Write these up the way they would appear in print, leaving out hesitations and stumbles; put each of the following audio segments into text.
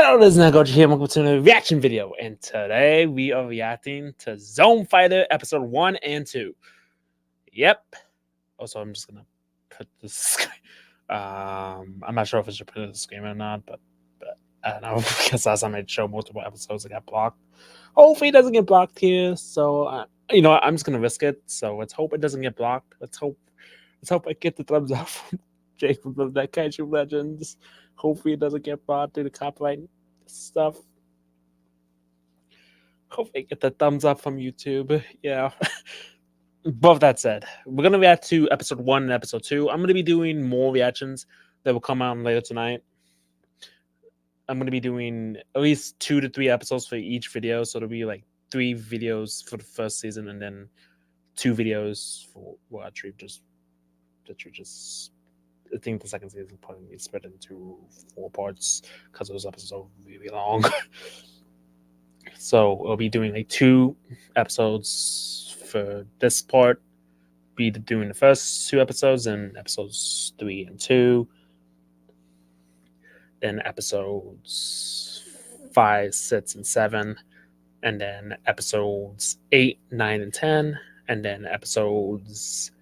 Hello, this is Daikaiju here. Welcome to another reaction video, and today we are reacting to Zone Fighter episode 1 and 2. Yep. Also, I'm just gonna put this. I'm not sure if I should put it in the screen or not, but I don't know because last time I showed multiple episodes, it got blocked. Hopefully, it doesn't get blocked here. So, I'm just gonna risk it. So let's hope it doesn't get blocked. Let's hope I get the thumbs up from Jake from the Daikaiju Legends. Hopefully, it doesn't get blocked due to copyright stuff. Hopefully, I get the thumbs up from YouTube. Yeah. But with that said, we're gonna react to episode 1 and episode 2. I'm gonna be doing more reactions that will come out later tonight. I'm gonna be doing at least 2 to 3 episodes for each video, so it'll be like 3 videos for the first season, and then 2 videos for I think the second season will probably be split into 4 parts because those episodes are really long. So we'll be doing like 2 episodes for this part. Be doing the first 2 episodes and episodes 3 and 2. Then episodes 5, 6, and 7. And then episodes 8, 9, and 10. And then episodes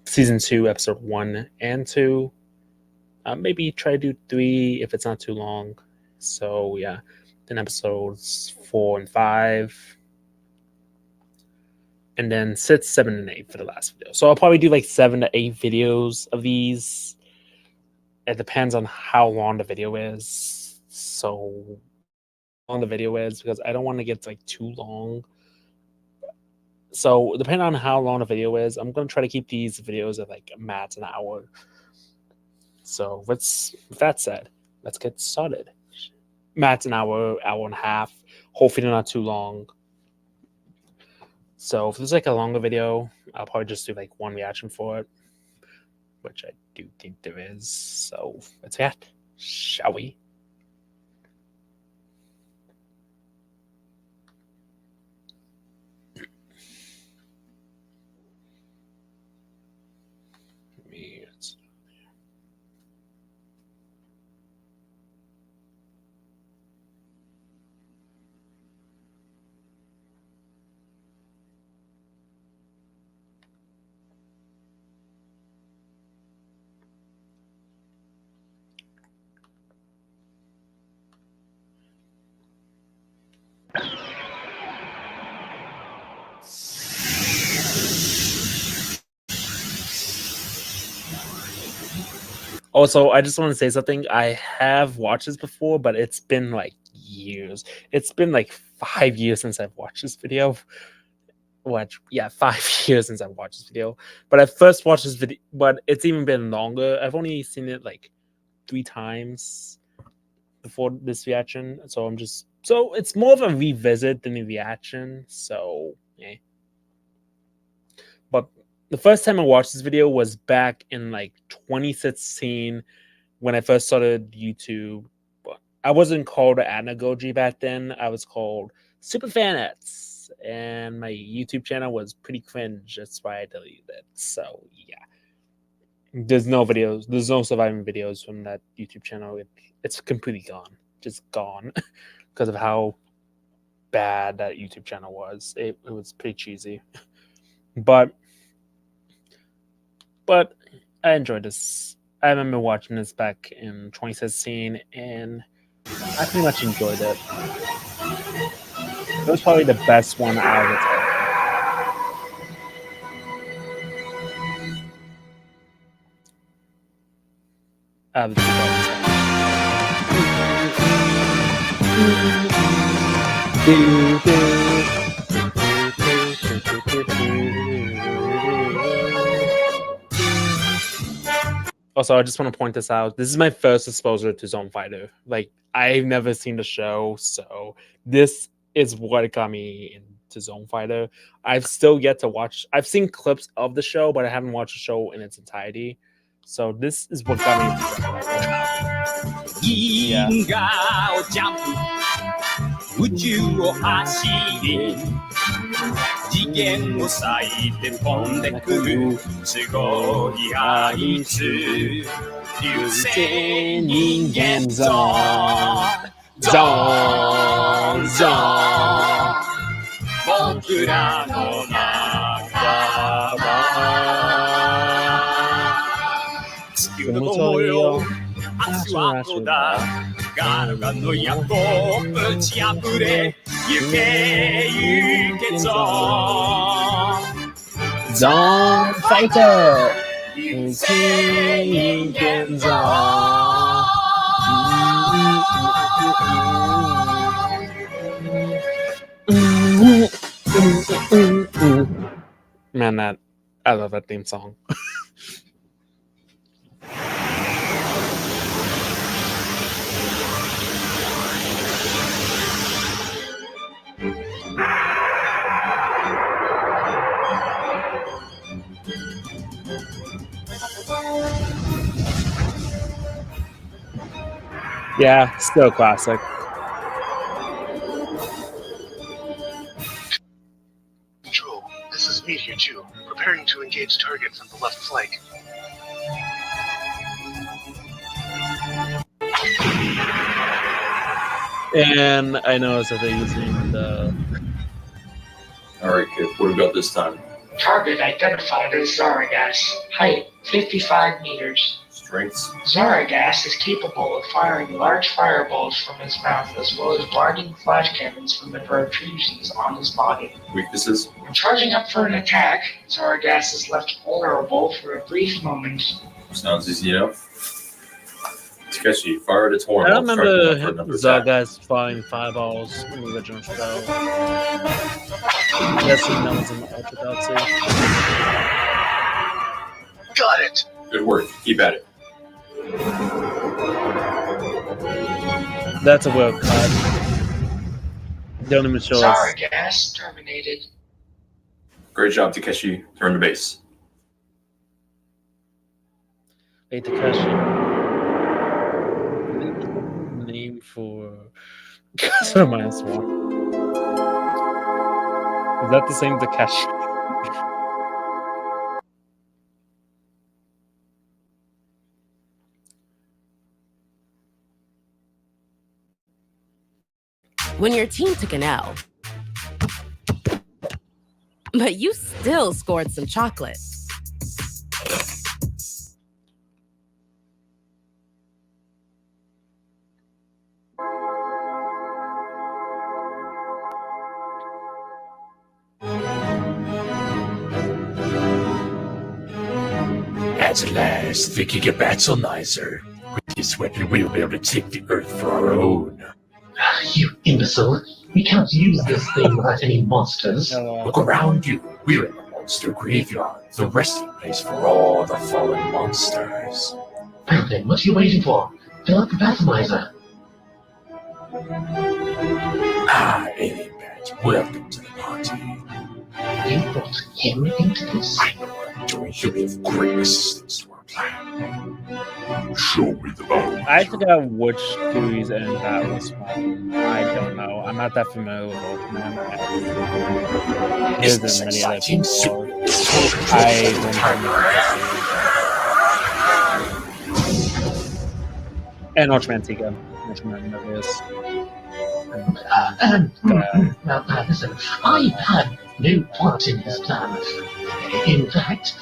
season 2, episode 1 and 2. Maybe try to do 3 if it's not too long. So yeah. Then episodes 4 and 5. And then 6, 7, and 8 for the last video. So I'll probably do like 7 to 8 videos of these. It depends on how long the video is. So how long the video is, because I don't want to get like too long. So depending on how long the video is, I'm gonna try to keep these videos at like max an hour. So with that said, let's get started. Max an hour, hour and a half. Hopefully they're not too long. So if there's like a longer video, I'll probably just do like 1 reaction for it, which I do think there is. So let's react, shall we? Also, I just want to say something. I have watched this before, but it's been like years. It's been like 5 years since I've watched this video. Yeah, 5 years since I've watched this video. But I first watched this video, but it's even been longer. I've only seen it like 3 times before this reaction. So it's more of a revisit than a reaction. So yeah. But the first time I watched this video was back in like 2016 when I first started YouTube. I wasn't called Anagoji back then. I was called Superfanets, and my YouTube channel was pretty cringe. That's why I deleted it. So yeah, there's no videos. There's no surviving videos from that YouTube channel. It's completely gone, just gone, because of how bad that YouTube channel was. It was pretty cheesy, but I enjoyed this. I remember watching this back in 2016, and I pretty much enjoyed it. It was probably the best one out of its own. Out of the 2010s. Also, I just want to point this out. This is my first exposure to Zone Fighter. Like, I've never seen the show, so this is what got me into Zone Fighter. I've still yet to watch. I've seen clips of the show, but I haven't watched the show in its entirety. So this is what got me into Zone Fighter. Yeah. 次元を裂いて飛んでくるすごいアイス流星人間ゾーンゾーンゾーン僕らの仲間地球の友よ足跡だガルガンのヤッコぶち破れ行け行けゾーンゾーンファイター流星人間ゾーンMan, I love that theme song. Yeah, still classic. Control, this is Meteor 2, preparing to engage targets on the left flank. And I noticed that they're using the... Alright, kid, what have we got this time? Target identified as Zaragas. Height 55 meters. Strengths? Zaragas is capable of firing large fireballs from his mouth as well as blinding flash cannons from the protrusions on his body. Weaknesses? When charging up for an attack, Zaragas is left vulnerable for a brief moment. Sounds easy enough. Takeshi, fire its horn. I don't while charging up for remember another attack. Zaga's firing fireballs in the original show. I'm guessing that was in the Ultra Galaxy. Got it! Good work. Keep at it. That's a world cut. Don't even show us. Zaragas terminated. Great job, Takeshi. Turn to base. Hey, Takeshi. Name for Casa minus one. Is that the same Takeshi? When your team took an L, but you still scored some chocolate. At last, Vicky get battle nicer. With this weapon, we'll be able to take the Earth for our own. You imbecile. We can't use this thing without any monsters. Look around you. We're in a monster graveyard, the resting place for all the fallen monsters. Well then, what are you waiting for? Fill up the atomizer. Ah, Alien Bat, welcome to the party. You brought him into this? I know what I'm doing. He'll be of great assistance to our plan. Show me the battle. I forgot which series and that was from. I don't know. I'm not that familiar with Ultraman. Is There's this many other exciting? people. I don't know. And Ultraman Tika. Ultraman Mobius. Listen, I had no part in his plan. In fact,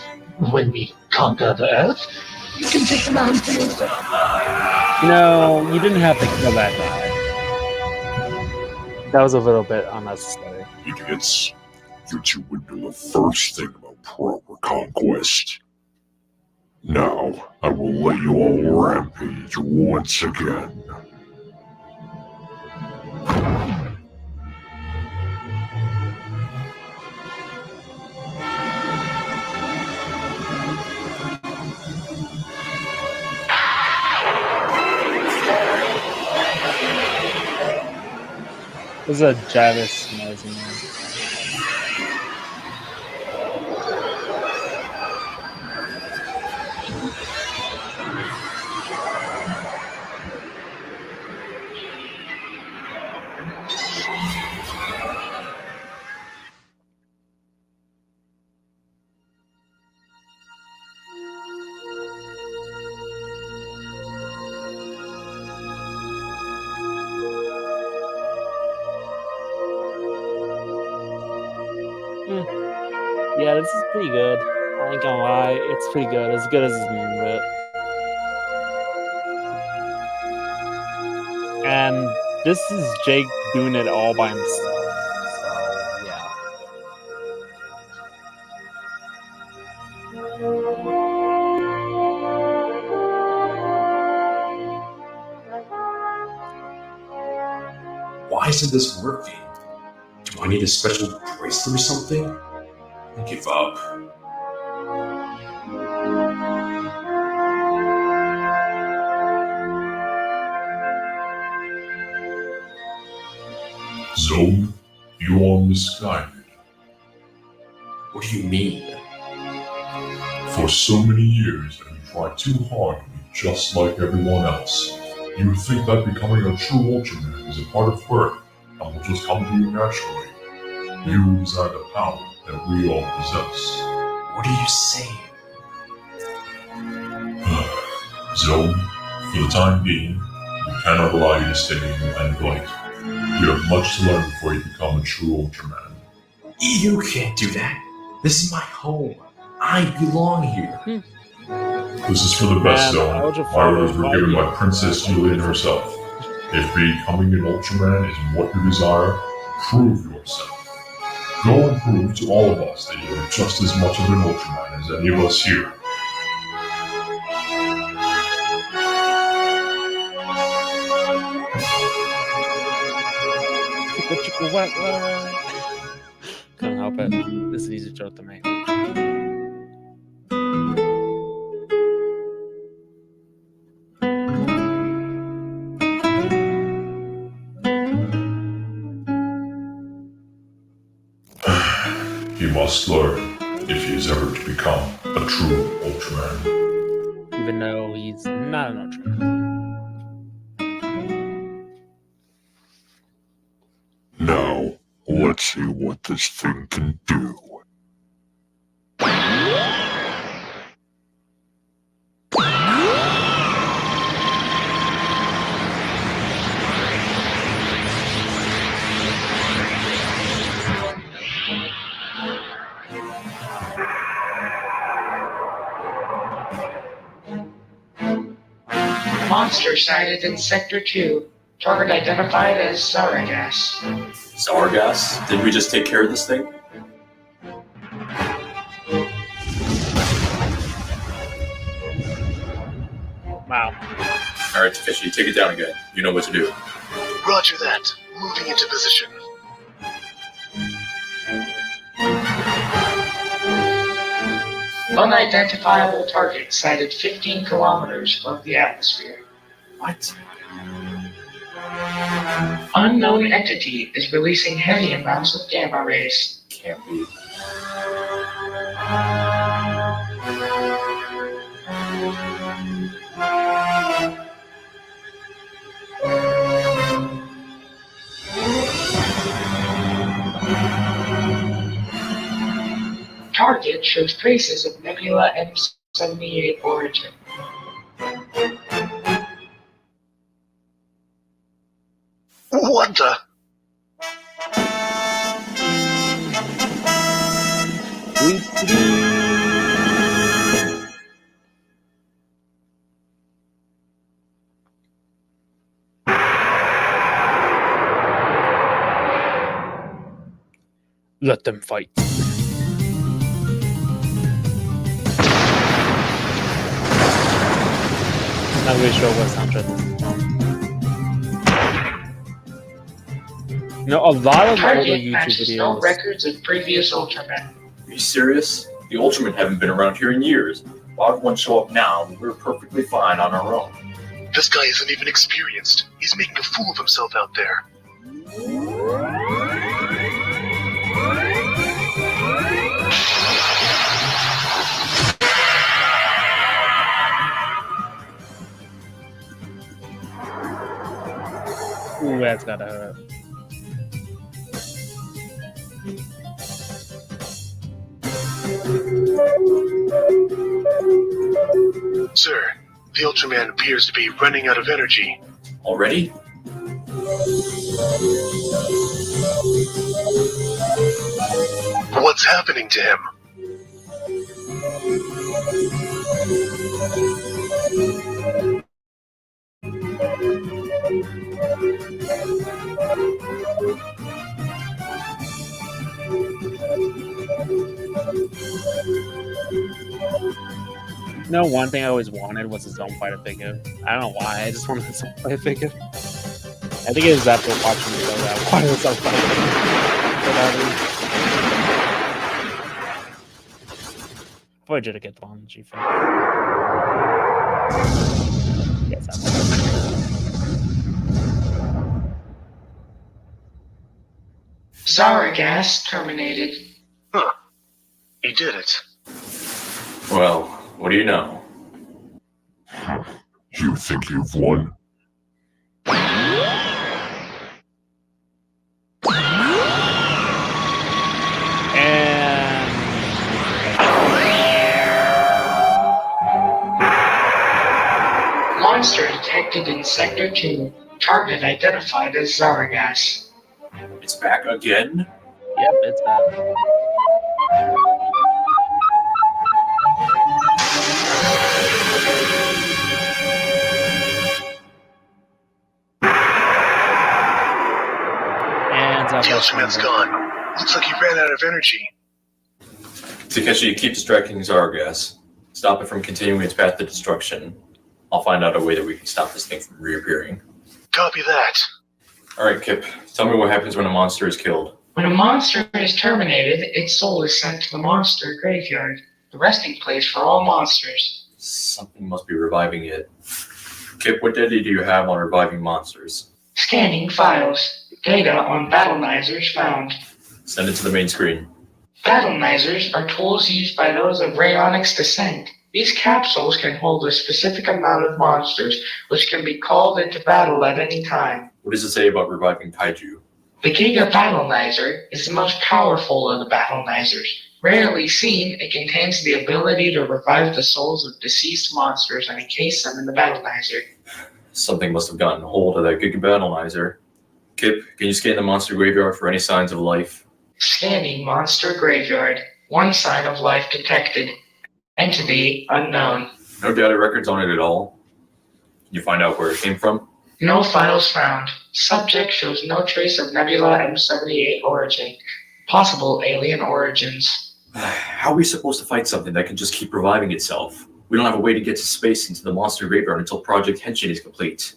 when we conquer the Earth, you can take the man for yourself. You know, you didn't have to kill that guy. That was a little bit unnecessary. Idiots, you two would know the first thing about proper conquest. Now, I will let you all rampage once again. This is a Javis noise in there. Yeah, this is pretty good. I ain't gonna lie, it's pretty good. As good as it's been, but. And this is Jake doing it all by himself. So, yeah. Why isn't this working? Do I need a special bracelet or something? I give up. Zone, you are misguided. What do you mean? For so many years, and you tried too hard to be just like everyone else. You would think that becoming a true Ultraman is a part of birth and will just come to you naturally. You desire the power that we all possess. What are you saying? Zone, for the time being, we cannot allow you to stay in the land of light. You have much to learn before you become a true Ultraman. You can't do that. This is my home. I belong here. This is for the best, Man, Zone. My orders were given by Princess Julian herself. If becoming an Ultraman is what you desire, prove yourself. Go and prove to all of us that you are just as much of an Ultraman as any of us here. Couldn't help it. This is an easy joke to make. He must learn if he is ever to become a true Ultraman. Even though he's not an Ultraman. Now, let's see what this thing can do. Monster sighted in Sector 2. Target identified as Zaragas. Zargas? Did we just take care of this thing? Wow. Alright, Takeshi, take it down again. You know what to do. Roger that. Moving into position. Unidentifiable target sighted 15 kilometers above the atmosphere. What? Unknown entity is releasing heavy amounts of gamma rays. Can't be. Target shows traces of Nebula M78 origin. What the? Let them fight. Not really sure what soundtrack this is from. You know, a lot of older Target YouTube matches no videos. records of previous Ultramen. Are you serious? The Ultramen haven't been around here in years. Why would one show up now when we're perfectly fine on our own? This guy isn't even experienced. He's making a fool of himself out there. Ooh, that's gotta hurt. Sir, the Ultraman appears to be running out of energy. Already? What's happening to him? No, one thing I always wanted was a Zone Fighter figure. I don't know why. I just wanted a Zone Fighter figure. I think it was after watching the show that I wanted a Zone Fighter figure. Before I did get the one G5. Yes, I Zaragas terminated. Huh. You did it. Well, what do you know? You think you've won? Monster detected in Sector 2. Target identified as Zaragas. It's back again? Yep, it's bad. And The Ultraman's gone. Looks like he ran out of energy. Takeshi, keep distracting Zaragas. Stop it from continuing its path to destruction. I'll find out a way that we can stop this thing from reappearing. Copy that. Alright, Kip. Tell me what happens when a monster is killed. When a monster is terminated, its soul is sent to the monster graveyard, the resting place for all monsters. Something must be reviving it. Kip, what data do you have on reviving monsters? Scanning files. Data on battlenizers found. Send it to the main screen. Battlenizers are tools used by those of Rayonics descent. These capsules can hold a specific amount of monsters, which can be called into battle at any time. What does it say about reviving Kaiju? The Giga Battlenizer is the most powerful of the Battlenizers. Rarely seen, it contains the ability to revive the souls of deceased monsters and encase them in the Battlenizer. Something must have gotten hold of that Giga Battlenizer. Kip, can you scan the monster graveyard for any signs of life? Scanning monster graveyard. One sign of life detected. Entity unknown. No data records on it at all? Can you find out where it came from? No files found. Subject shows no trace of Nebula M78 origin. Possible alien origins. How are we supposed to fight something that can just keep reviving itself? We don't have a way to get to space into the monster graveyard until Project Henshin is complete.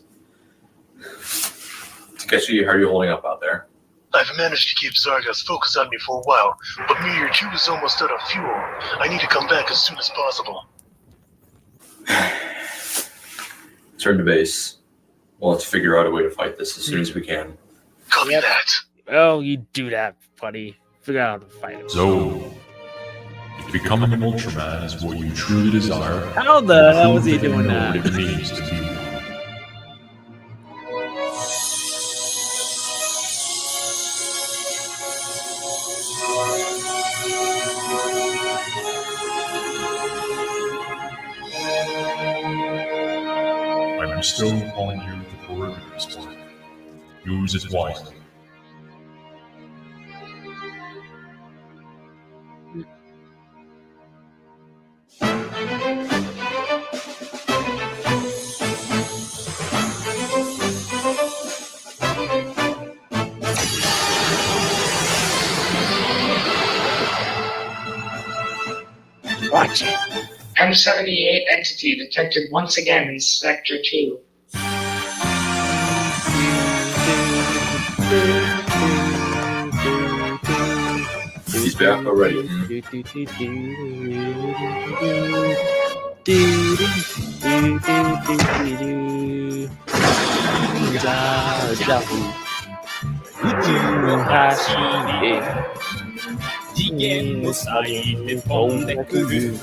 Takeshi, how are you holding up out there? I've managed to keep Zargas focused on me for a while, but Meteor 2 is almost out of fuel. I need to come back as soon as possible. Turn to base. We'll have to figure out a way to fight this as soon as we can. Copy that. Oh, you do that, buddy. Figure out how to fight it. So, if becoming an Ultraman is what you truly desire, How the hell was he prove that you doing know that? what it means to be one. I'm still calling you the perimeter spark. Use it wisely. Watch it. M78 entity detected once again in Sector 2. He's back already.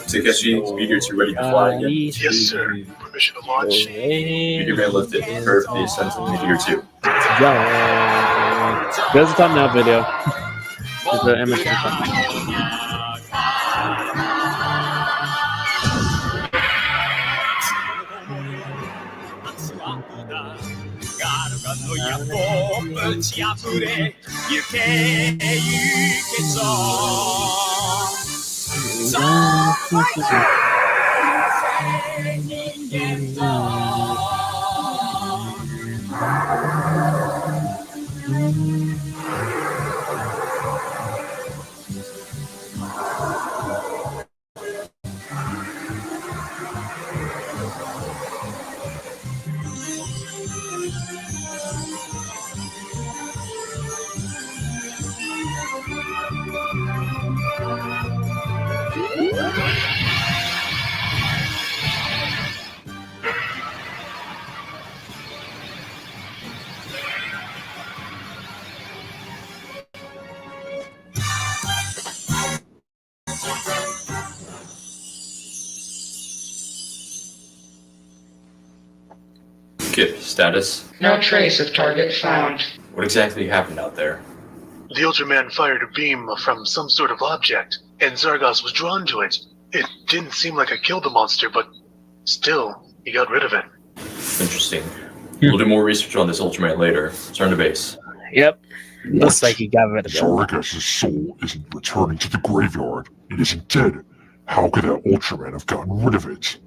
Takeshi, Meteor 2 ready to fly again? Yes, sir. Permission to launch? Meteor Man lifted. Prepare for the ascent of Meteor 2. There's a thumbnail video. There's the image of the thumbnail. Kip, status. No trace of target found. What exactly happened out there? The Ultraman fired a beam from some sort of object, and Zargos was drawn to it. It didn't seem like I killed the monster, but still, he got rid of it. Interesting. We'll do more research on this Ultraman later. Return to base. Yep. Looks like he got rid of it. Zargos' soul isn't returning to the graveyard. It isn't dead. How could that Ultraman have gotten rid of it?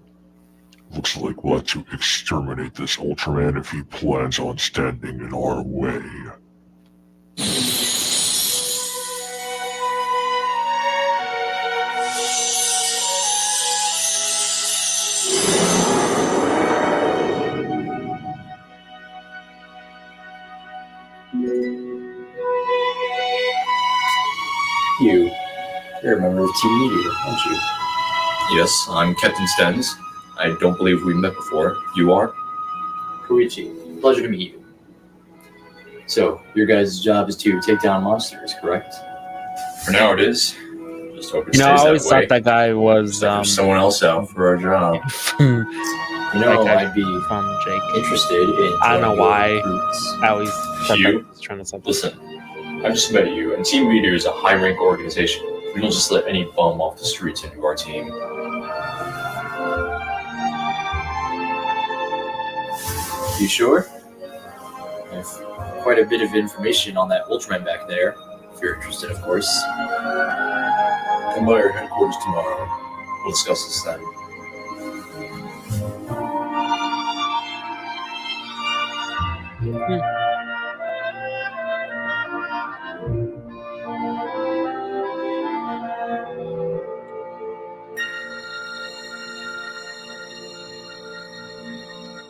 Looks like we'll have to exterminate this Ultraman if he plans on standing in our way. You're a member of Team Meteor, aren't you? Yes, I'm Captain Stens. I don't believe we met before. You are? Koichi, pleasure to meet you. So, your guys' job is to take down monsters, correct? For now it is. Just hope it You know, I stays always that way. thought that guy was There's someone else out for our job. You know, That guy I'd be from Jake. interested in I don't know joining why. your recruits. I always thought You? that was trying to something. Listen, I just met you, and Team Meteor is a high-rank organization. We don't just let any bum off the streets into our team. You sure? I have quite a bit of information on that Ultraman back there, if you're interested, of course. Come by our headquarters tomorrow. We'll discuss this then.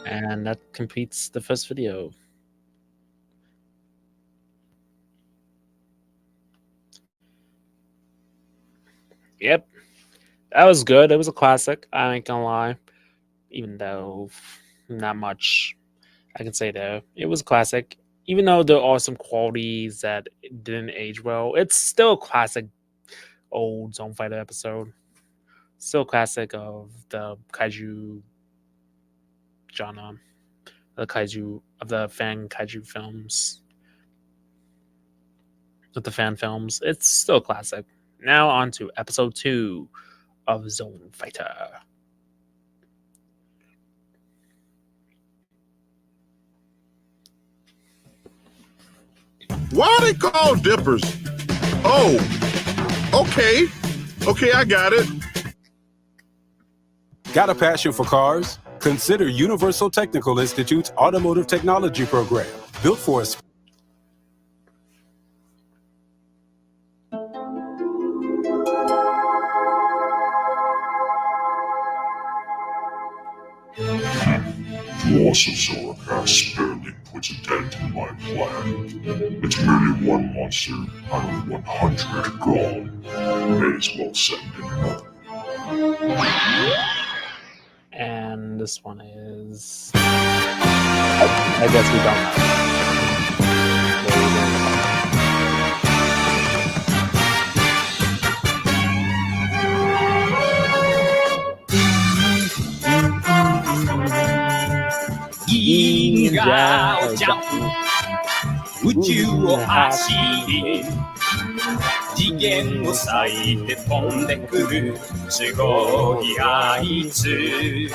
And that completes the first video. Yep. That was good. It was a classic. I ain't gonna lie. Even though not much I can say there. It was a classic. Even though there are some qualities that didn't age well, it's still a classic old Zone Fighter episode. Still classic of the kaiju genre. The kaiju of the fan kaiju films. With the fan films. It's still a classic. Now on to episode 2 of Zone Fighter. Why are they called dippers? Oh, okay. Okay, I got it. Got a passion for cars? Consider Universal Technical Institute's Automotive Technology Program, built for a Losses are a past barely puts a dent in my plan. It's merely one monster out of 100 gone. May as well send in another. And this one is... I guess we don't know. 宇宙を走り次元を割いて飛んでくるすごいあいつ流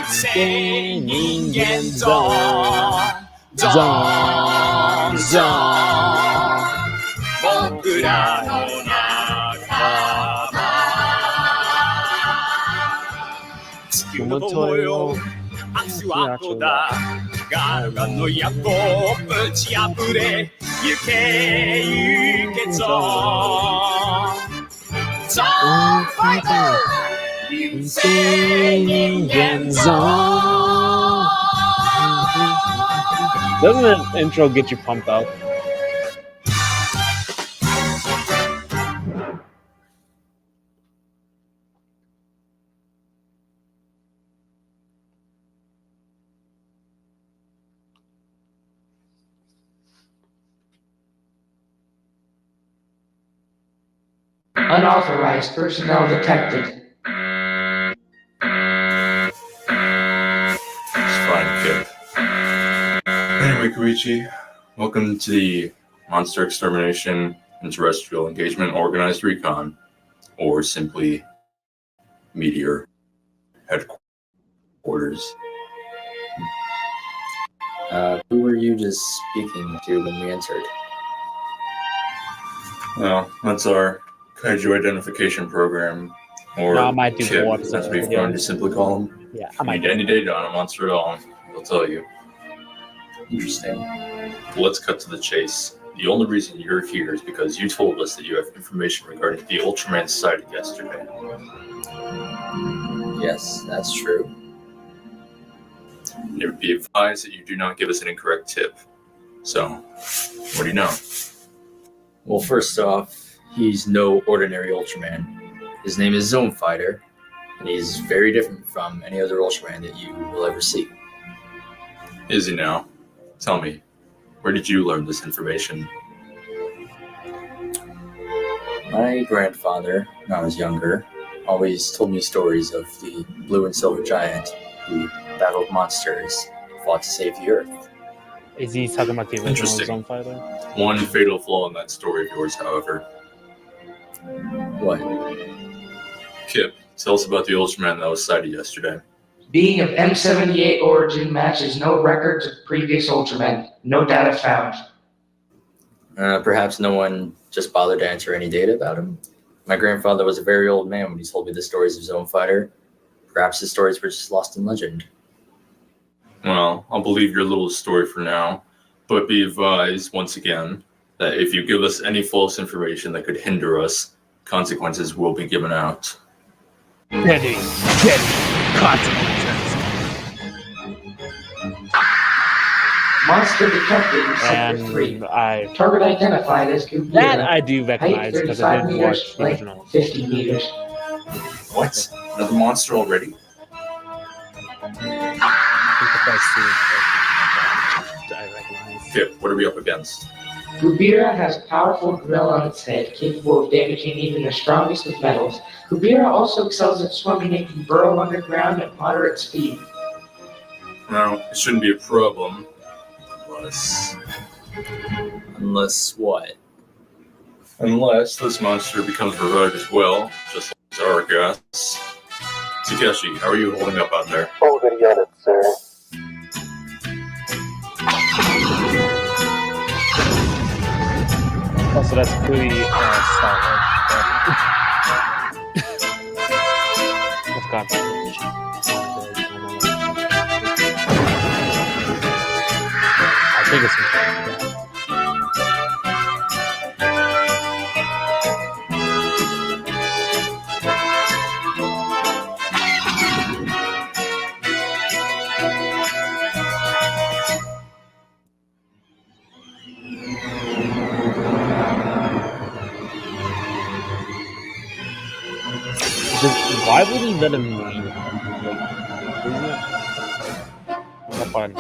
星人間ゾーンゾーンゾーン僕らの仲間作組む問いを足跡だガルガンの矢をぶち破れ行け行けゾーンファイター流星人間ゾーン Doesn't an intro get you pumped up? Unauthorized personnel detected. It's fine, Kip. Anyway, Koichi, welcome to the Monster Extermination and Terrestrial Engagement Organized Recon, or simply Meteor Headquarters. Who were you just speaking to when we entered? Well, that's our Kaiju Identification Program, or No, I might do KIP, more as episodes. we've grown to simply call them. Yeah, I If you might need do any data on a monster at all, they'll tell you. Interesting. Let's cut to the chase. The only reason you're here is because you told us that you have information regarding the Ultraman sighted yesterday. Yes, that's true. It would be advised that you do not give us an incorrect tip. So, what do you know? Well, first off, he's no ordinary Ultraman. His name is Zone Fighter, and he's very different from any other Ultraman that you will ever see. Is he now? Tell me, where did you learn this information? My grandfather, when I was younger, always told me stories of the blue and silver giant who battled monsters, fought to save the Earth. Is he talking about the original Interesting. Zone Fighter? One fatal flaw in that story of yours, however. What? Kip, tell us about the Ultraman that was sighted yesterday. Being of M78 origin matches no records of previous Ultramen. No data found. Perhaps no one just bothered to enter any data about him. My grandfather was a very old man when he told me the stories of Zone Fighter. Perhaps his stories were just lost in legend. Well, I'll believe your little story for now, but be advised, once again, that if you give us any false information that could hinder us, consequences will be given out. Deadly consequences. Monster detected in Sector 3. And Target identified as that Kubira. I do Height recognize because I 35 did meters, watch the length original. 50 meters. What? Another monster already? I recognize. Kip, what are we up against? Kubira has a powerful drill on its head, capable of damaging even the strongest of metals. Kubira also excels at swimming and can burrow underground at moderate speed. Well, it shouldn't be a problem. Unless what? Unless this monster becomes revived as well, just like Zargas. Takeshi, how are you holding up out there? Already on it, sir. Also, that's pretty stylish. That's got I think it's why would he let him leave? What fun.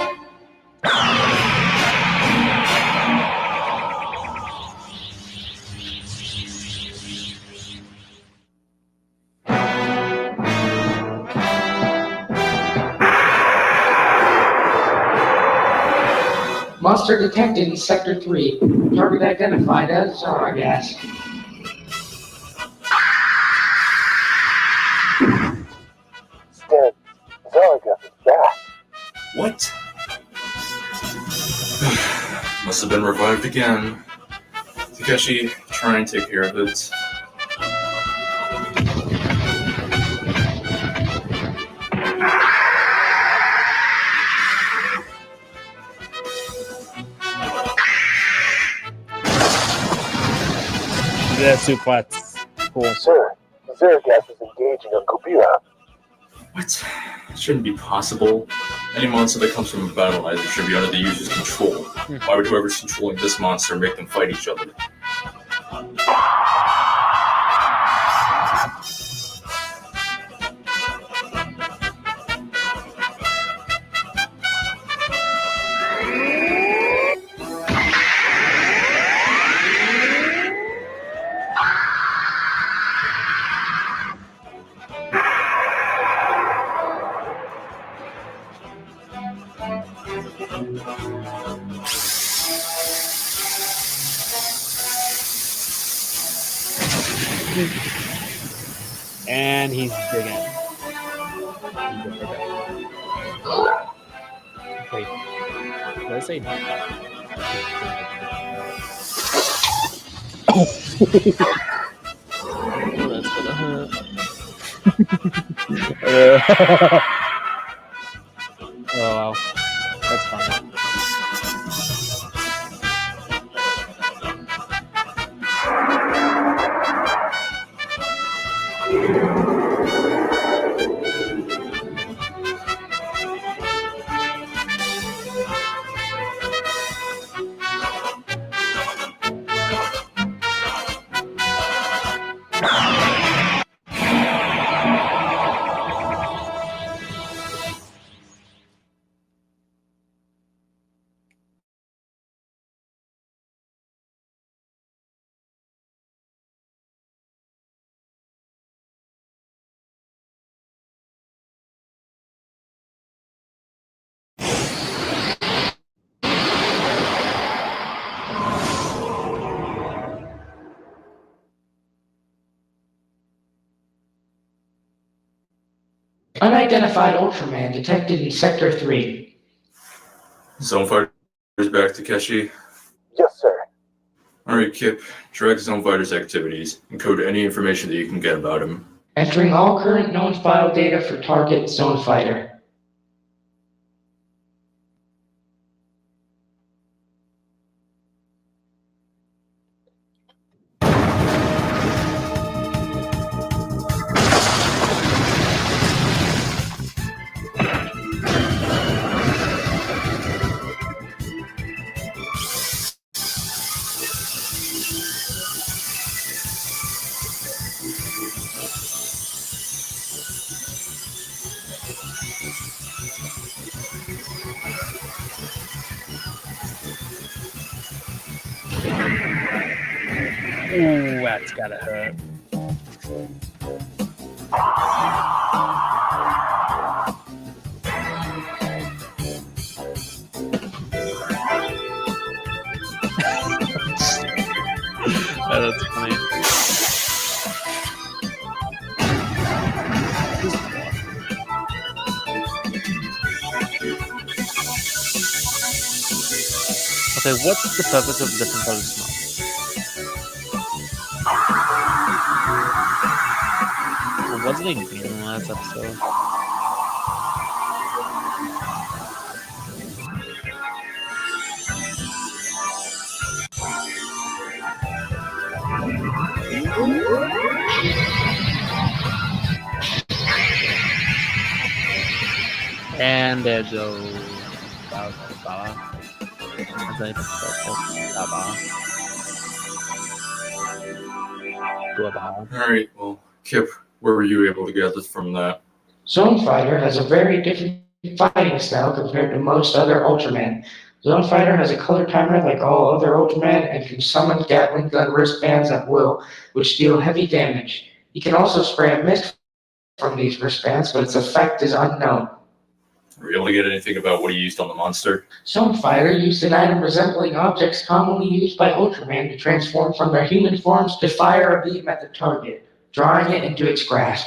Monster detected in Sector 3. Target identified as Zargas. Dead. Zargas is back. What? Must have been revived again. Takeshi, try and take care of it. The suplex. Cool. Sir, Zergas is engaging on Kobira. What? It shouldn't be possible. Any monster that comes from a battleizer should be under the user's control. Why would whoever's controlling this monster make them fight each other? And he's digging. Wait, did I say no? Oh, that's gonna hurt. Oh wow, that's fine. Unidentified Ultraman detected in Sector 3. Zone Fighter's back, Takeshi. Yes, sir. Alright, Kip. Track Zone Fighter's activities. Encode any information that you can get about him. Entering all current known file data for target Zone Fighter. Ooh, that's gotta hurt. That's funny. Okay, what's the purpose of different colored smoke? Wasn't it green in the last episode? And there goes Baba. Alright, well, Kip, where were you able to get this from that? Zone Fighter has a very different fighting style compared to most other Ultraman. Zone Fighter has a color timer like all other Ultraman and can summon Gatling gun wristbands at will, which deal heavy damage. He can also spray a mist from these wristbands, but its effect is unknown. Were you able to get anything about what he used on the monster? Zone Fighter used an item resembling objects commonly used by Ultraman to transform from their human forms to fire a beam at the target, drawing it into its grasp.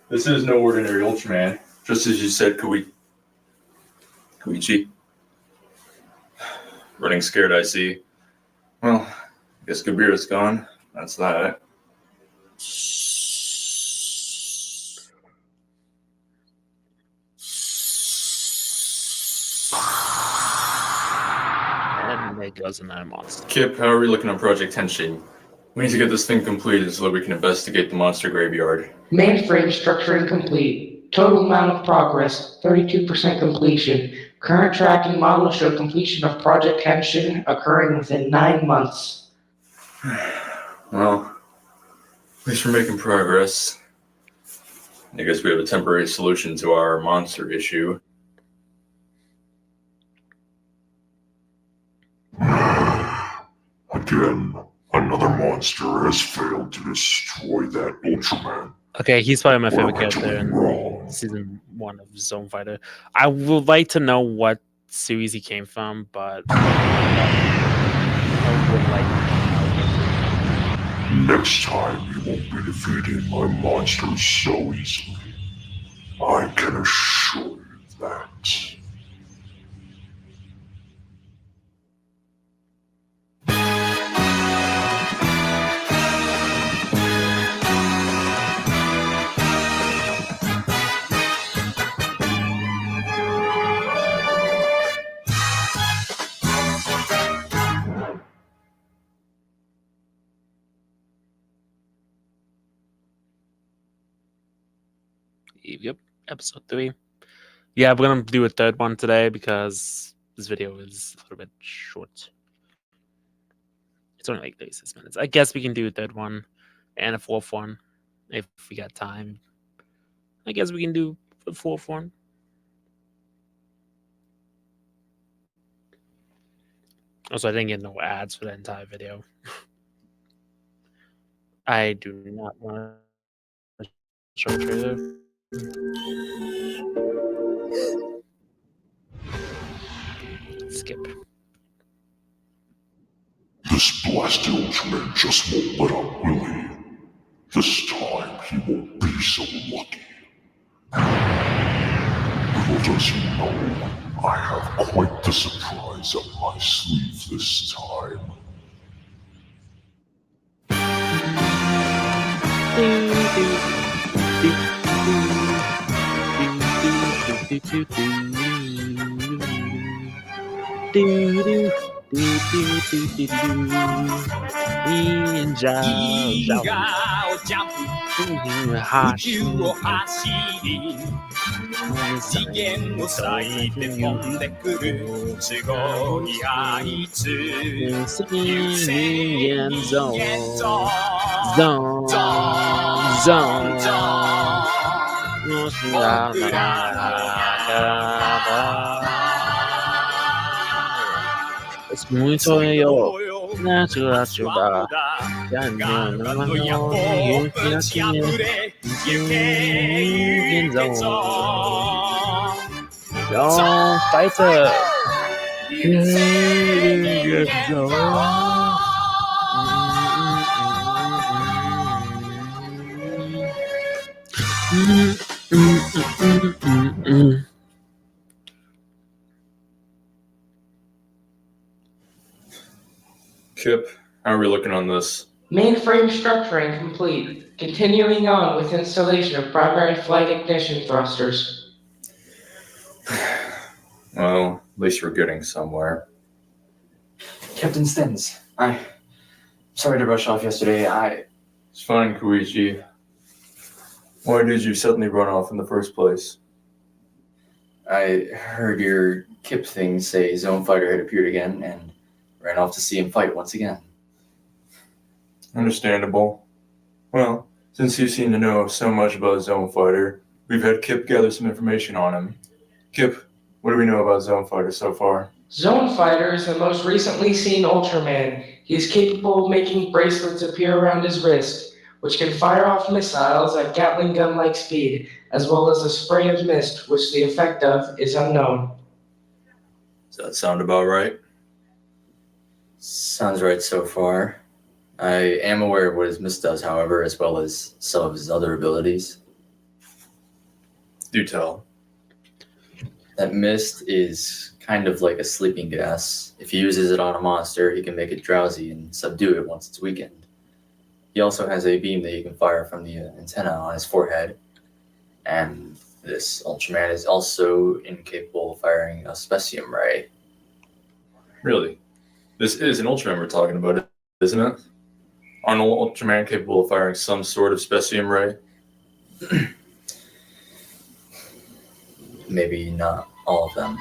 This is no ordinary Ultraman, just as you said, Koichi. Running scared, I see. Well, I guess Kabira's gone. That's that. And there goes another monster. Kip, how are we looking on Project Henshin? We need to get this thing completed so that we can investigate the monster graveyard. Mainframe structuring complete. Total amount of progress, 32% completion. Current tracking models show completion of Project Henshin occurring within 9 months. Well, at least we're making progress. I guess we have a temporary solution to our monster issue. Again, another monster has failed to destroy that Ultraman. Okay, he's probably my favorite What am I character doing in wrong? season 1 of Zone Fighter. I would like to know what series he came from, but I would like to know. Next time you won't be defeating my monsters so easily. I can assure you that. Yep, episode 3. Yeah, we're gonna do a third one today because this video is a little bit short. It's only like 36 minutes. I guess we can do a third one and a fourth one if we got time. I guess we can do a fourth one. Also, I didn't get no ads for that entire video. I do not want to show a trailer. Skip. This blasted Ultraman just won't let up, will he? This time he won't be so lucky. Little does he know, I have quite the surprise up my sleeve this time. Es muito yo. Natural. Don't fight her. Kip, how are we looking on this? Mainframe structuring complete. Continuing on with installation of primary flight ignition thrusters. Well, at least we're getting somewhere. Captain Stens, sorry to rush off yesterday. It's fine, Koichi. Why did you suddenly run off in the first place? I heard your Kip thing say Zone Fighter had appeared again and ran off to see him fight once again. Understandable. Well, since you seem to know so much about Zone Fighter, we've had Kip gather some information on him. Kip, what do we know about Zone Fighter so far? Zone Fighter is the most recently seen Ultraman. He is capable of making bracelets appear around his wrist, which can fire off missiles at Gatling gun-like speed, as well as a spray of mist, which the effect of is unknown. Does that sound about right? Sounds right so far. I am aware of what his mist does, however, as well as some of his other abilities. Do tell. That mist is kind of like a sleeping gas. If he uses it on a monster, he can make it drowsy and subdue it once it's weakened. He also has a beam that he can fire from the antenna on his forehead. And this Ultraman is also incapable of firing a specium ray. Really? This is an Ultraman we're talking about, isn't it? Are an Ultraman capable of firing some sort of specium ray? Maybe not all of them.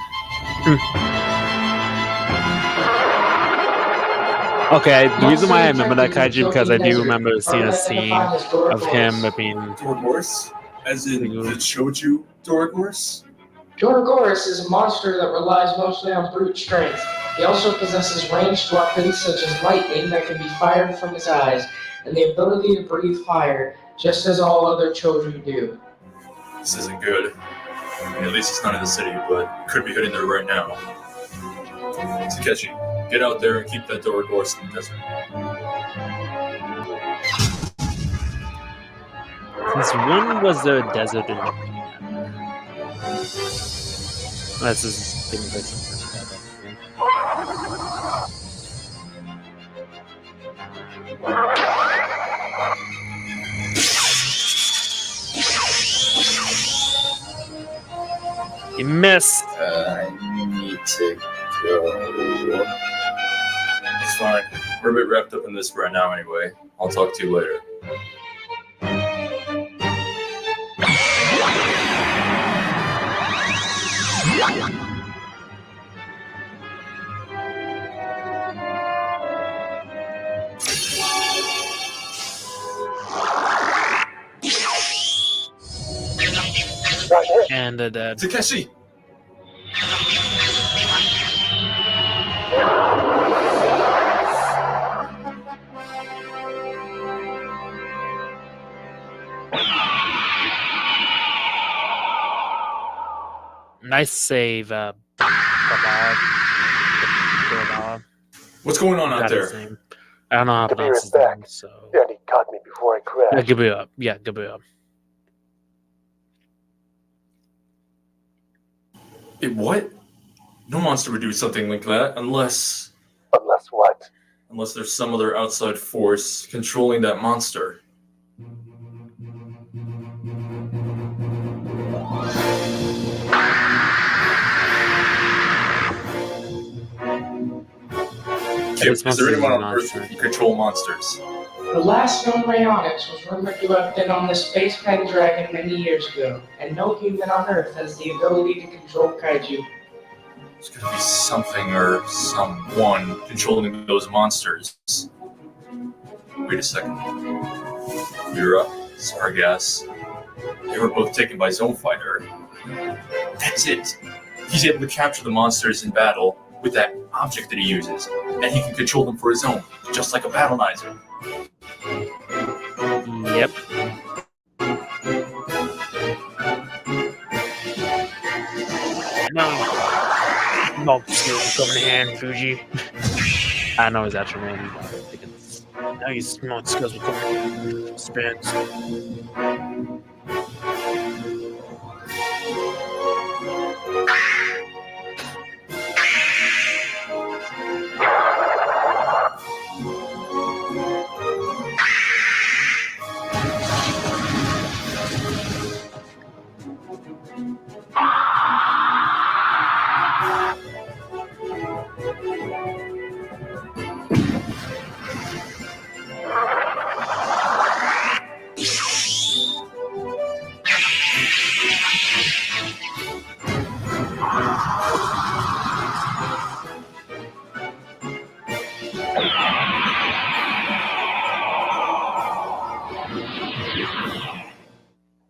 Okay, the reason why I remember that Detected in kaiju because I do Desert remember seeing a scene identified as of him Dorogoras. being Dorgors? As in the Choju Dorgors? Dorogoras is a monster that relies mostly on brute strength. He also possesses ranged weapons such as lightning that can be fired from his eyes, and the ability to breathe fire, just as all other Choju do. This isn't good. I mean, at least it's not in the city, but it could be hidden there right now. Takeshi, get out there and keep that Dorgors in the desert. Since when was there a desert in Japan? This is taking place in You missed. I need to go. It's fine. We're a bit wrapped up in this right now anyway. I'll talk to you later. And the dead. Takeshi! Nice save, Baba. What's going on out Got his there? name. I don't know how to pronounce his back. name, so. And he caught me before I crashed. Yeah, Gabriel. Yeah, Gabriel. What? No monster would do something like that unless... Unless what? Unless there's some other outside force controlling that monster. Kip, is there anyone on Earth who can control monsters? The last known Rayonix was rumored to have been on the Space Pendragon many years ago, and no human on Earth has the ability to control kaiju. There's gotta be something or someone controlling those monsters. Wait a second. Mira, Sargass, they were both taken by Zone Fighter. That's it! He's able to capture the monsters in battle with that object that he uses, and he can control them for his own, just like a Battlenizer. Yep. No skills coming in hand, Fuji. I know his actual name. But I think it's now he's no skills will come in. Spins.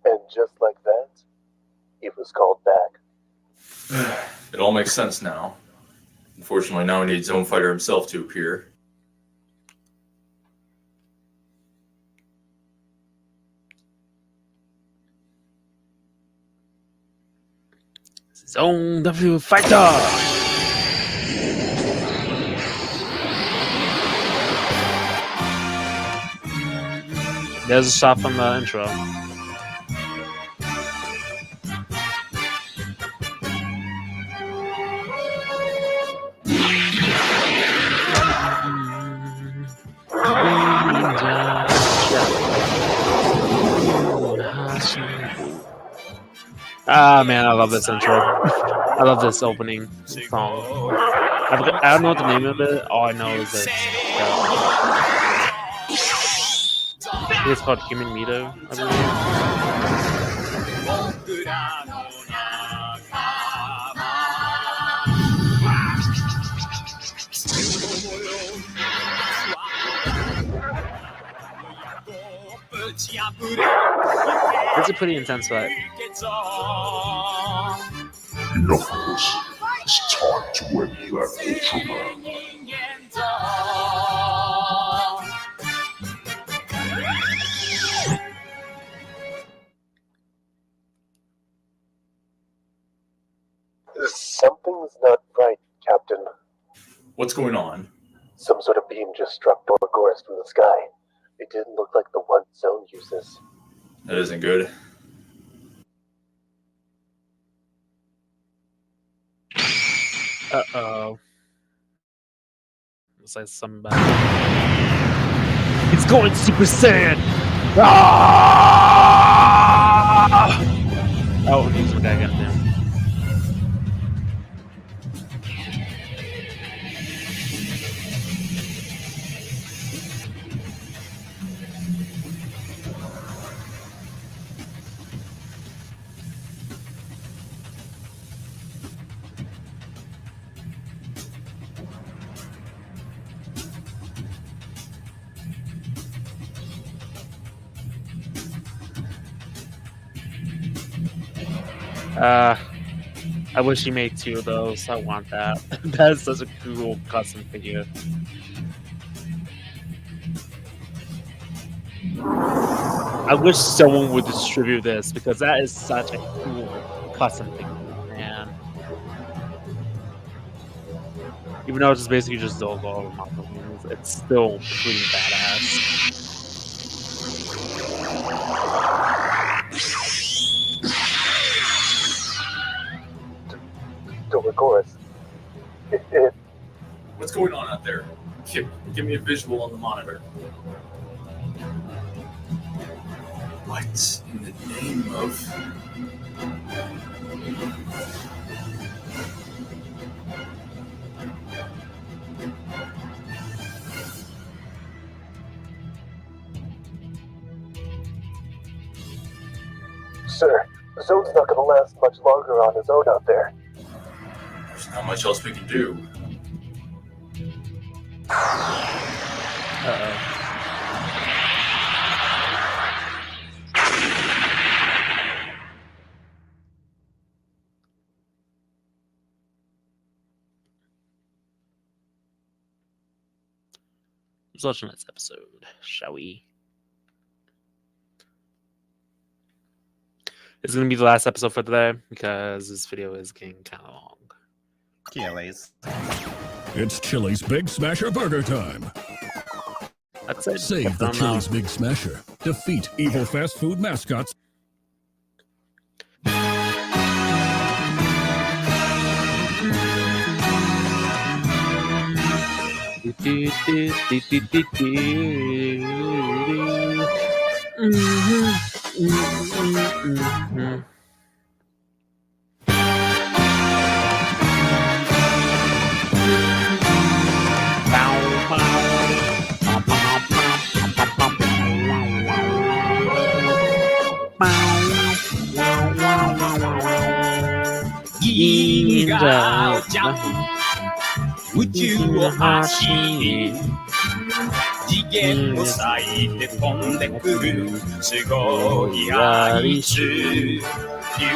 And just like that, he was called back. It all makes sense now. Unfortunately, now he needs Zone Fighter himself to appear. Zone W Fighter! There's a shot from the intro. Ah man, I love this intro. I love this opening song. I don't know what the name of it. All I know is that It's called Human Mito, I believe. It's a pretty intense fight. Enough of this. It's time to end that Ultraman. Something's not right, Captain. What's going on? Some sort of beam just struck Dorgoris from the sky. It didn't look like the one Zone uses. That isn't good. Uh-oh. Looks like somebody... It's going Super Saiyan! Ah! Oh, he's the guy got down. I wish he made 2 of those. I want that. That is such a cool custom figure. I wish someone would distribute this because that is such a cool custom figure, man. Even though it's basically just Dolgo, it's still pretty badass. Dorgoris. What's going on out there? Give me a visual on the monitor. What in the name of... Sir, Zone's not gonna last much longer on his own out there. There's not much else we can do. Uh-oh. Let's watch the next episode, shall we? It's going to be the last episode for today because this video is getting kind of long. KLAs. It's Chili's Big Smasher Burger time. That's it. Save the Chili's Big Smasher. Defeat evil fast food mascots.銀河をジャンプ宇宙を走り次元を割いて飛んでくるすごいアイス流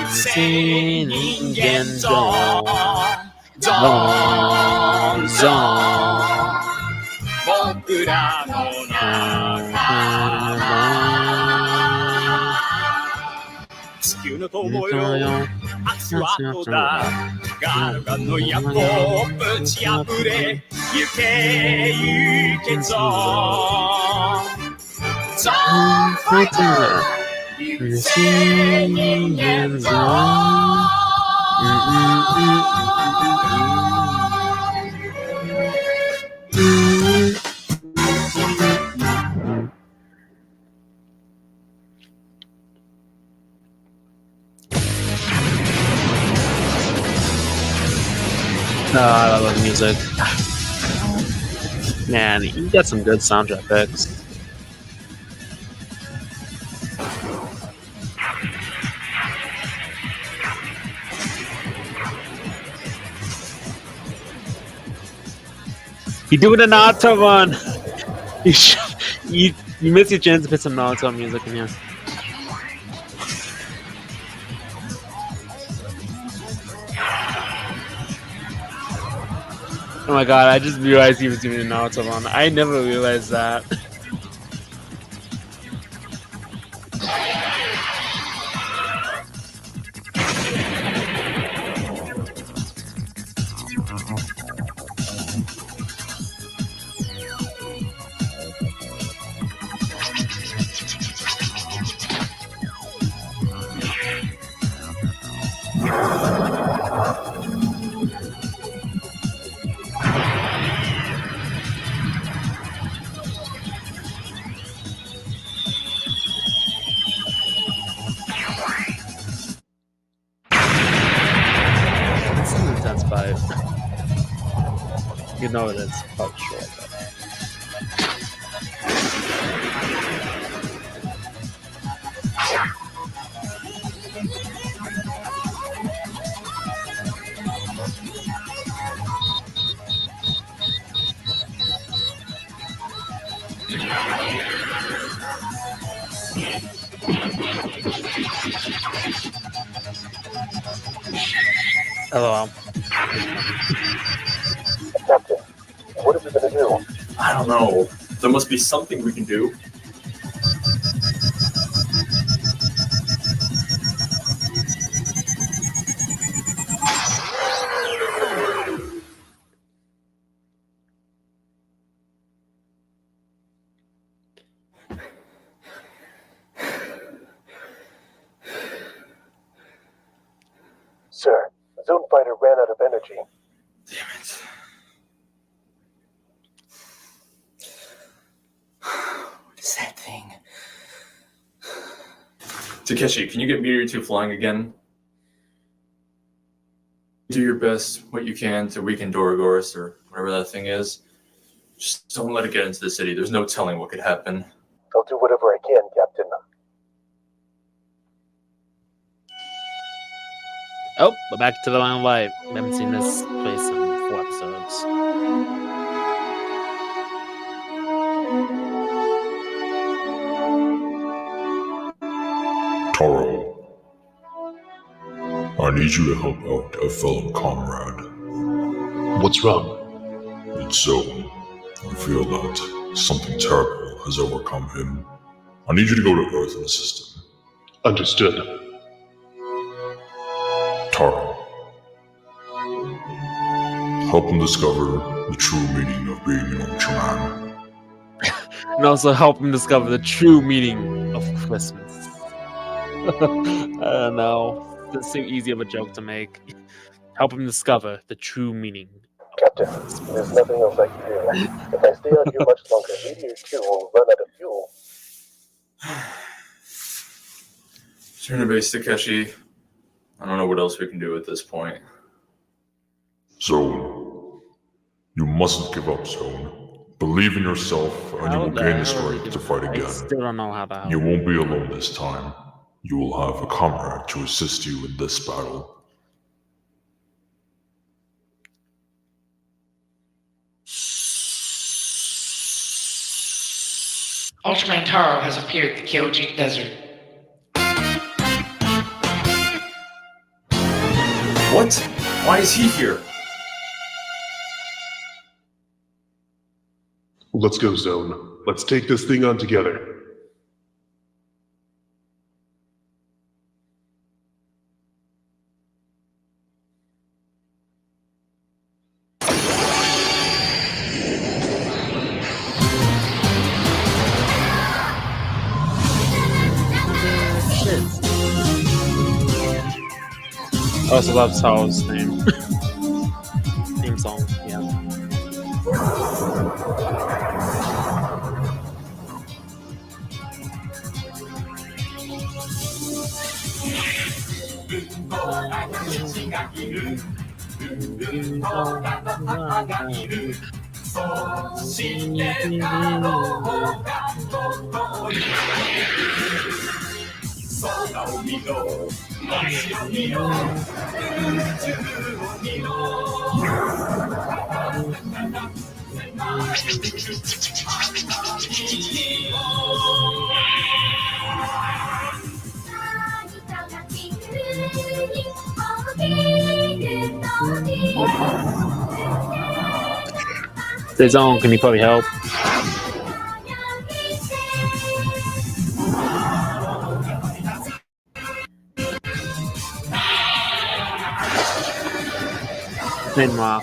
星人間ゾーンゾーンゾーン僕らの仲間地球の友よアスワットだガルガの野望ぶち破れ行け行けゾーンゾーンファイター流星人間ゾーンI love the music. Man, you got some good soundtrack picks. You doing a Naruto run. You missed your chance to put some Naruto music in here. Oh my god, I just realized he was doing a Naruto run. I never realized that. This is an intense fight. You know that's probably short. LOL. Captain, what are we gonna do? I don't know. There must be something we can do. Sir, Zone Fighter ran out of energy. Damn it. What is that thing? Takeshi, can you get Meteor 2 flying again? Do your best, what you can, to weaken Dorogoras or whatever that thing is. Just don't let it get into the city. There's no telling what could happen. I'll do whatever I can, Captain. Oh, we're back to the Line of Light. We haven't seen this place in 4 episodes. Taro, I need you to help out a fellow comrade. What's wrong? It's Zone. I feel that something terrible has overcome him. I need you to go to Earth and assist him. Understood. Taro, help him discover the true meaning of being an Ultraman. And also help him discover the true meaning of Christmas. I don't know. Doesn't seem easy of a joke to make. Help him discover the true meaning. Captain, there's nothing else I can do. If I stay out here much longer, Meteor 2 will run out of fuel. Turn to base, Takeshi. I don't know what else we can do at this point. Zone, you mustn't give up, Zone. Believe in yourself, and you will gain the strength to fight I again. still don't know how to help. You won't be alone this time. You will have a comrade to assist you in this battle. Ultraman Taro has appeared in the Kyojin Desert. What? Why is he here? Let's go, Zone. Let's take this thing on together. I also love Tao's theme. Theme song, yeah. His own, can he probably help? Meanwhile,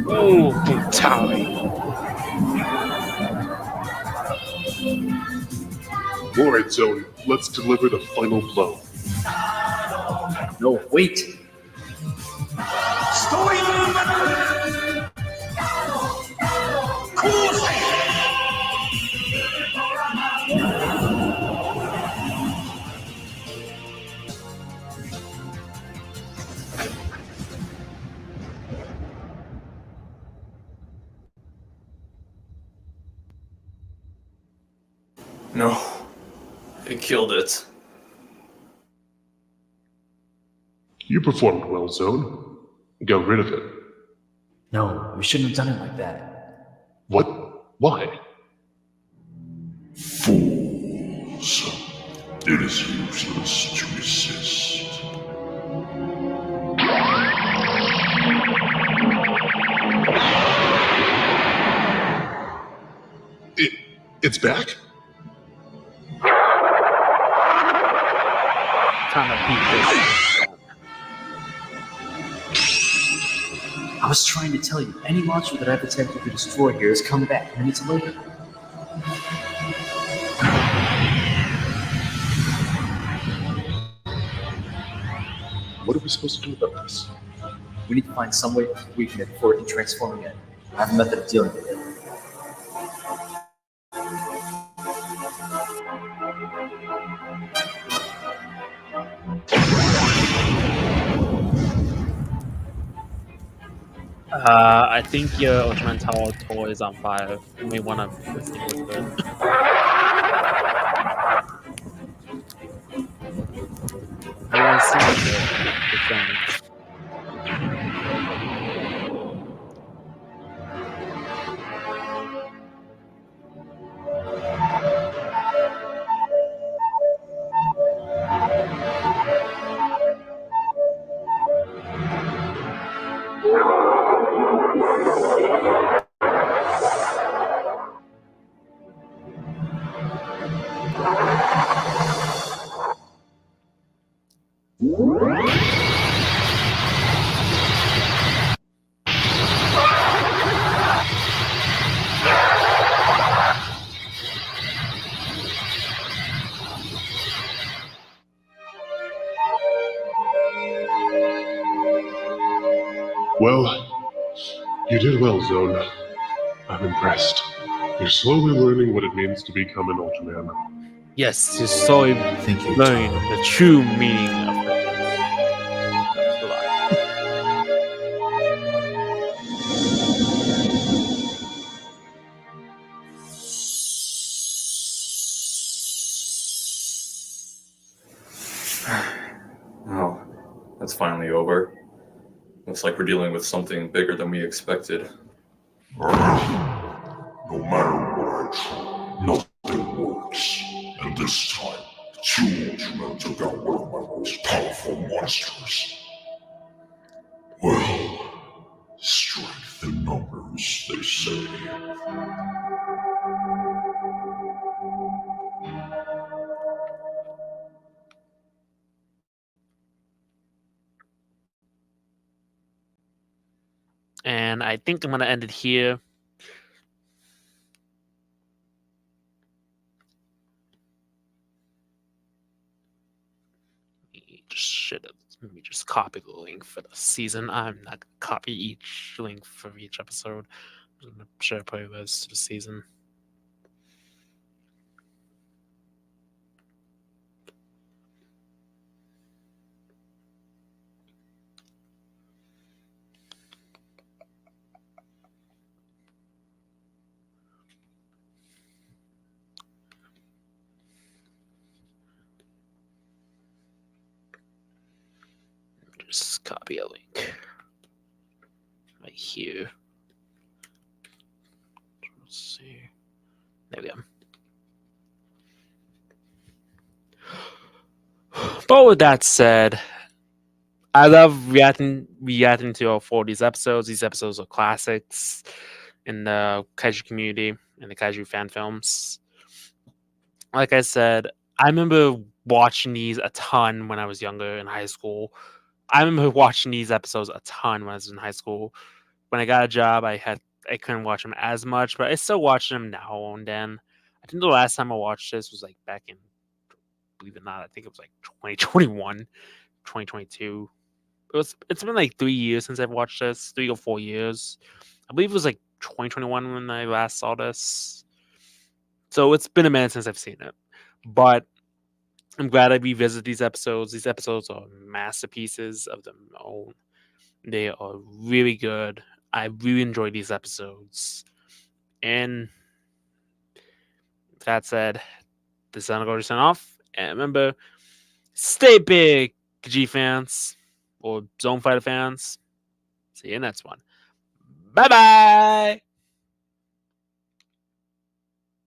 ooh, brutality. Alright, Zone, let's deliver the final blow. No, wait. No. It killed it. You performed well, Zone. Got rid of it. No, we shouldn't have done it like that. What? Why? Fools. It is useless to resist. It's back? Trying to beat this. I was trying to tell you, any monster that I've attempted to destroy here has come back minutes later. What are we supposed to do about this? We need to find some way to weaken it before it can transform again. I have a method of dealing with it. I think your Ultraman Tower toy is on fire. You may want to extinguish it. I want to see it. Well, you did well, Zone. I'm impressed. You're slowly learning what it means to become an Ultraman. Yes, you're slowly learning the true meaning of it. Oh, that's finally over. Looks like we're dealing with something bigger than we expected. No matter what I try, nothing works. And this time, two Ultramen took out one of my most powerful monsters. Well, strength in numbers, they say. And I think I'm going to end it here. Let me just copy the link for the season. I'm not gonna copy each link for each episode. I'm gonna share a playlist to the season. Just copy a link right here. Let's see. There we go. But with that said, I love reacting to all 4 of these episodes. These episodes are classics in the kaiju community and the kaiju fan films. Like I said, I remember watching these a ton when I was younger in high school. I remember watching these episodes a ton when I was in high school. When I got a job, I couldn't watch them as much, but I still watch them now and then. I think the last time I watched this was like back in, believe it or not, I think it was like 2021, 2022. It's been like 3 years since I've watched this, 3 or 4 years. I believe it was like 2021 when I last saw this. So it's been a minute since I've seen it. But I'm glad I revisit these episodes. These episodes are masterpieces of their own. They are really good. I really enjoy these episodes. And that said, this is going to sign off. And remember, stay big, G fans or Zone Fighter fans. See you next one. Bye bye.